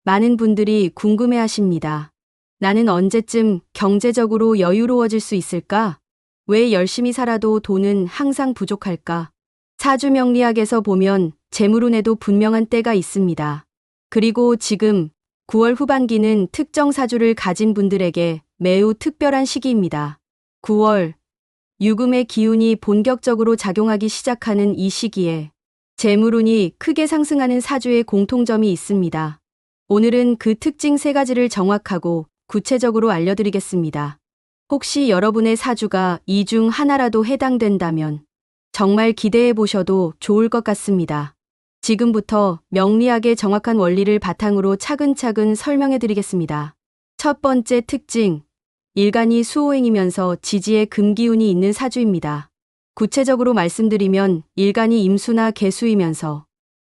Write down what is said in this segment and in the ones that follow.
많은 분들이 궁금해 하십니다. 나는 언제쯤 경제적으로 여유로워질 수 있을까? 왜 열심히 살아도 돈은 항상 부족할까? 사주 명리학에서 보면 재물운에도 분명한 때가 있습니다. 그리고 지금 9월 후반기는 특정 사주를 가진 분들에게 매우 특별한 시기입니다. 9월, 유금의 기운이 본격적으로 작용하기 시작하는 이 시기에 재물운이 크게 상승하는 사주의 공통점이 있습니다. 오늘은 그 특징 3가지를 정확하고 구체적으로 알려드리겠습니다. 혹시 여러분의 사주가 이 중 하나라도 해당된다면 정말 기대해 보셔도 좋을 것 같습니다. 지금부터 명리학의 정확한 원리를 바탕으로 차근차근 설명해 드리겠습니다. 첫 번째 특징, 일간이 수호행이면서 지지에 금기운이 있는 사주입니다. 구체적으로 말씀드리면 일간이 임수나 개수이면서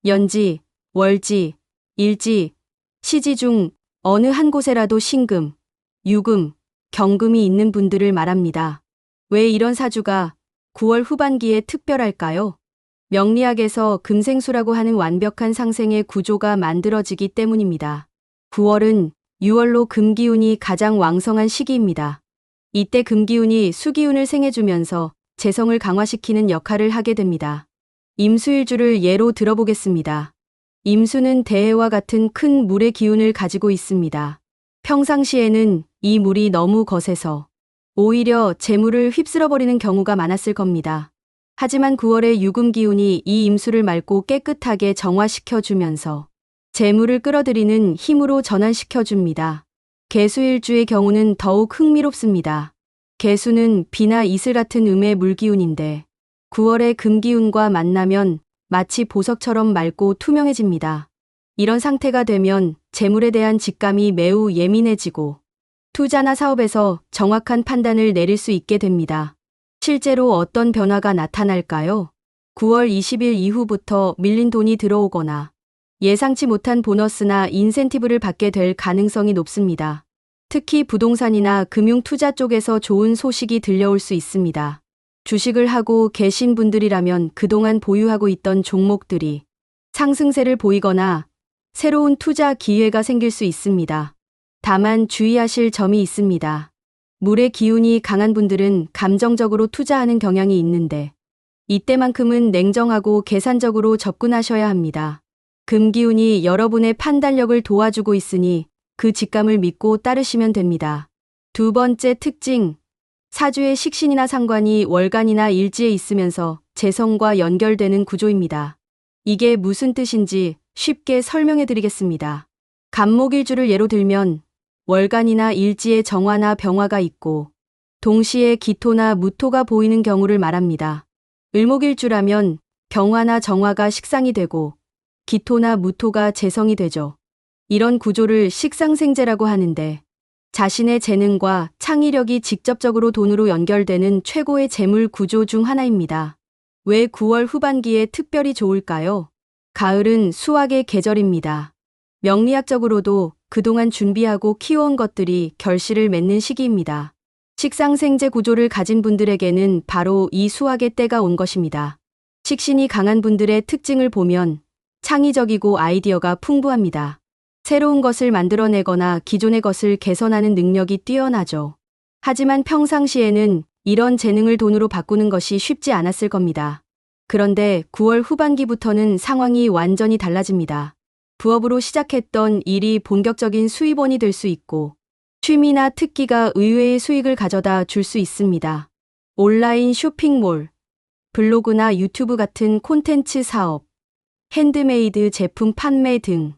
연지, 월지, 일지, 시지 중 어느 한 곳에라도 신금, 유금, 경금이 있는 분들을 말합니다. 왜 이런 사주가 9월 후반기에 특별할까요? 명리학에서 금생수라고 하는 완벽한 상생의 구조가 만들어지기 때문입니다. 9월은 6월로 금기운이 가장 왕성한 시기입니다. 이때 금기운이 수기운을 생해주면서 재성을 강화시키는 역할을 하게 됩니다. 임수일주를 예로 들어보겠습니다. 임수는 대해와 같은 큰 물의 기운을 가지고 있습니다. 평상시에는 이 물이 너무 거세서 오히려 재물을 휩쓸어버리는 경우가 많았을 겁니다. 하지만 9월의 유금 기운이 이 임수를 맑고 깨끗하게 정화시켜주면서 재물을 끌어들이는 힘으로 전환시켜줍니다. 개수일주의 경우는 더욱 흥미롭습니다. 개수는 비나 이슬 같은 음의 물기운인데 9월의 금기운과 만나면 마치 보석처럼 맑고 투명해집니다. 이런 상태가 되면 재물에 대한 직감이 매우 예민해지고 투자나 사업에서 정확한 판단을 내릴 수 있게 됩니다. 실제로 어떤 변화가 나타날까요? 9월 20일 이후부터 밀린 돈이 들어오거나 예상치 못한 보너스나 인센티브를 받게 될 가능성이 높습니다. 특히 부동산이나 금융 투자 쪽에서 좋은 소식이 들려올 수 있습니다. 주식을 하고 계신 분들이라면 그동안 보유하고 있던 종목들이 상승세를 보이거나 새로운 투자 기회가 생길 수 있습니다. 다만 주의하실 점이 있습니다. 물의 기운이 강한 분들은 감정적으로 투자하는 경향이 있는데 이때만큼은 냉정하고 계산적으로 접근하셔야 합니다. 금기운이 여러분의 판단력을 도와주고 있으니 그 직감을 믿고 따르시면 됩니다. 두 번째 특징, 사주의 식신이나 상관이 월간이나 일지에 있으면서 재성과 연결되는 구조입니다. 이게 무슨 뜻인지 쉽게 설명해 드리겠습니다. 간목일주를 예로 들면 월간이나 일지에 정화나 병화가 있고 동시에 기토나 무토가 보이는 경우를 말합니다. 을목일주라면 병화나 정화가 식상이 되고 기토나 무토가 재성이 되죠. 이런 구조를 식상생재라고 하는데 자신의 재능과 창의력이 직접적으로 돈으로 연결되는 최고의 재물 구조 중 하나입니다. 왜 9월 후반기에 특별히 좋을까요? 가을은 수확의 계절입니다. 명리학적으로도 그동안 준비하고 키워온 것들이 결실을 맺는 시기입니다. 식상생재 구조를 가진 분들에게는 바로 이 수확의 때가 온 것입니다. 식신이 강한 분들의 특징을 보면 창의적이고 아이디어가 풍부합니다. 새로운 것을 만들어내거나 기존의 것을 개선하는 능력이 뛰어나죠. 하지만 평상시에는 이런 재능을 돈으로 바꾸는 것이 쉽지 않았을 겁니다. 그런데 9월 후반기부터는 상황이 완전히 달라집니다. 부업으로 시작했던 일이 본격적인 수입원이 될 수 있고 취미나 특기가 의외의 수익을 가져다 줄 수 있습니다. 온라인 쇼핑몰, 블로그나 유튜브 같은 콘텐츠 사업, 핸드메이드 제품 판매 등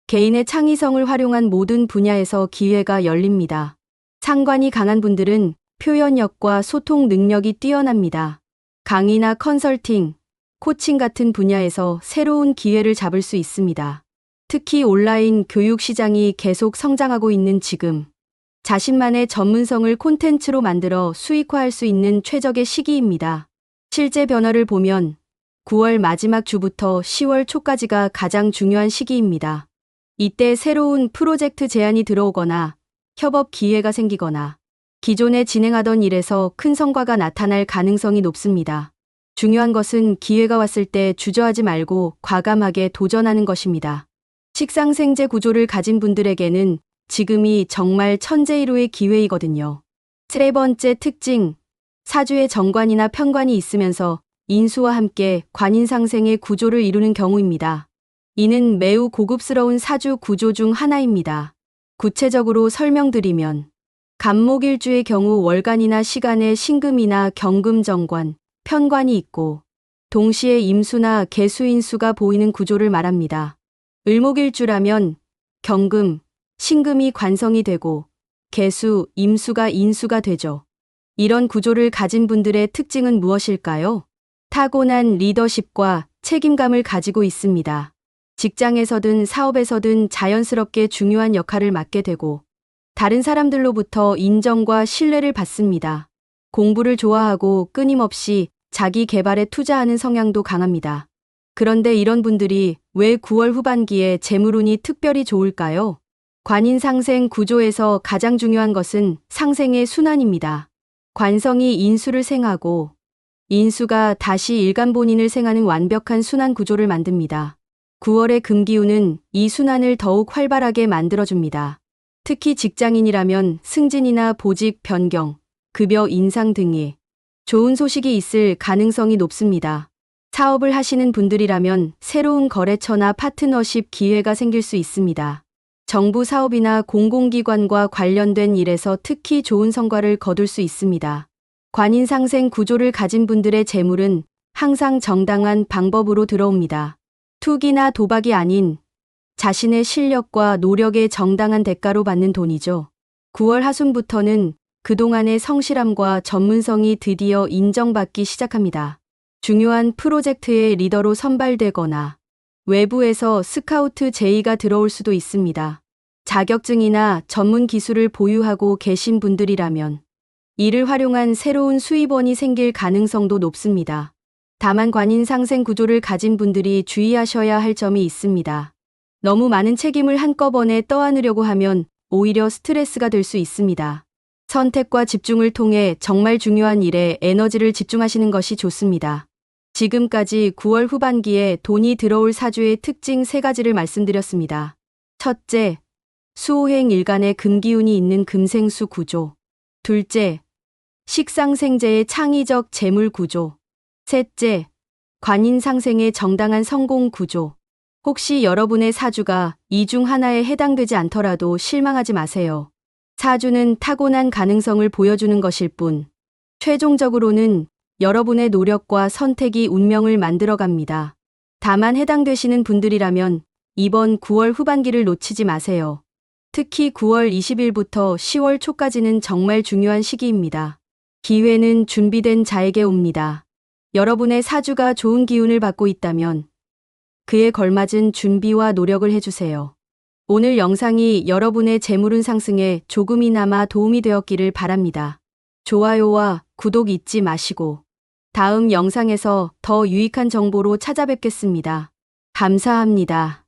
개인의 창의성을 활용한 모든 분야에서 기회가 열립니다. 상관이 강한 분들은 표현력과 소통 능력이 뛰어납니다. 강의나 컨설팅, 코칭 같은 분야에서 새로운 기회를 잡을 수 있습니다. 특히 온라인 교육 시장이 계속 성장하고 있는 지금, 자신만의 전문성을 콘텐츠로 만들어 수익화할 수 있는 최적의 시기입니다. 실제 변화를 보면 9월 마지막 주부터 10월 초까지가 가장 중요한 시기입니다. 이때 새로운 프로젝트 제안이 들어오거나 협업 기회가 생기거나 기존에 진행하던 일에서 큰 성과가 나타날 가능성이 높습니다. 중요한 것은 기회가 왔을 때 주저하지 말고 과감하게 도전하는 것입니다. 식상생재 구조를 가진 분들에게는 지금이 정말 천재일호의 기회이거든요. 세 번째 특징, 사주에 정관이나 편관이 있으면서 인수와 함께 관인상생의 구조를 이루는 경우입니다. 이는 매우 고급스러운 사주 구조 중 하나입니다. 구체적으로 설명드리면 간목일주의 경우 월간이나 시간에 신금이나 경금정관, 편관이 있고 동시에 임수나 계수인수가 보이는 구조를 말합니다. 을목일주라면 경금, 신금이 관성이 되고 계수, 임수가 인수가 되죠. 이런 구조를 가진 분들의 특징은 무엇일까요? 타고난 리더십과 책임감을 가지고 있습니다. 직장에서든 사업에서든 자연스럽게 중요한 역할을 맡게 되고 다른 사람들로부터 인정과 신뢰를 받습니다. 공부를 좋아하고 끊임없이 자기 개발에 투자하는 성향도 강합니다. 그런데 이런 분들이 왜 9월 후반기에 재물운이 특별히 좋을까요? 관인상생 구조에서 가장 중요한 것은 상생의 순환입니다. 관성이 인수를 생하고 인수가 다시 일간본인을 생하는 완벽한 순환 구조를 만듭니다. 9월의 금기운은 이 순환을 더욱 활발하게 만들어줍니다. 특히 직장인이라면 승진이나 보직 변경, 급여 인상 등의 좋은 소식이 있을 가능성이 높습니다. 사업을 하시는 분들이라면 새로운 거래처나 파트너십 기회가 생길 수 있습니다. 정부 사업이나 공공기관과 관련된 일에서 특히 좋은 성과를 거둘 수 있습니다. 관인상생 구조를 가진 분들의 재물은 항상 정당한 방법으로 들어옵니다. 투기나 도박이 아닌 자신의 실력과 노력의 정당한 대가로 받는 돈이죠. 9월 하순부터는 그동안의 성실함과 전문성이 드디어 인정받기 시작합니다. 중요한 프로젝트의 리더로 선발되거나 외부에서 스카우트 제의가 들어올 수도 있습니다. 자격증이나 전문 기술을 보유하고 계신 분들이라면 이를 활용한 새로운 수입원이 생길 가능성도 높습니다. 다만 관인상생 구조를 가진 분들이 주의하셔야 할 점이 있습니다. 너무 많은 책임을 한꺼번에 떠안으려고 하면 오히려 스트레스가 될 수 있습니다. 선택과 집중을 통해 정말 중요한 일에 에너지를 집중하시는 것이 좋습니다. 지금까지 9월 후반기에 돈이 들어올 사주의 특징 3가지를 말씀드렸습니다. 첫째, 수호행 일간에 금기운이 있는 금생수 구조. 둘째, 식상생재의 창의적 재물 구조. 셋째, 관인상생의 정당한 성공 구조. 혹시 여러분의 사주가 이 중 하나에 해당되지 않더라도 실망하지 마세요. 사주는 타고난 가능성을 보여주는 것일 뿐, 최종적으로는 여러분의 노력과 선택이 운명을 만들어갑니다. 다만 해당되시는 분들이라면 이번 9월 후반기를 놓치지 마세요. 특히 9월 20일부터 10월 초까지는 정말 중요한 시기입니다. 기회는 준비된 자에게 옵니다. 여러분의 사주가 좋은 기운을 받고 있다면 그에 걸맞은 준비와 노력을 해주세요. 오늘 영상이 여러분의 재물운 상승에 조금이나마 도움이 되었기를 바랍니다. 좋아요와 구독 잊지 마시고 다음 영상에서 더 유익한 정보로 찾아뵙겠습니다. 감사합니다.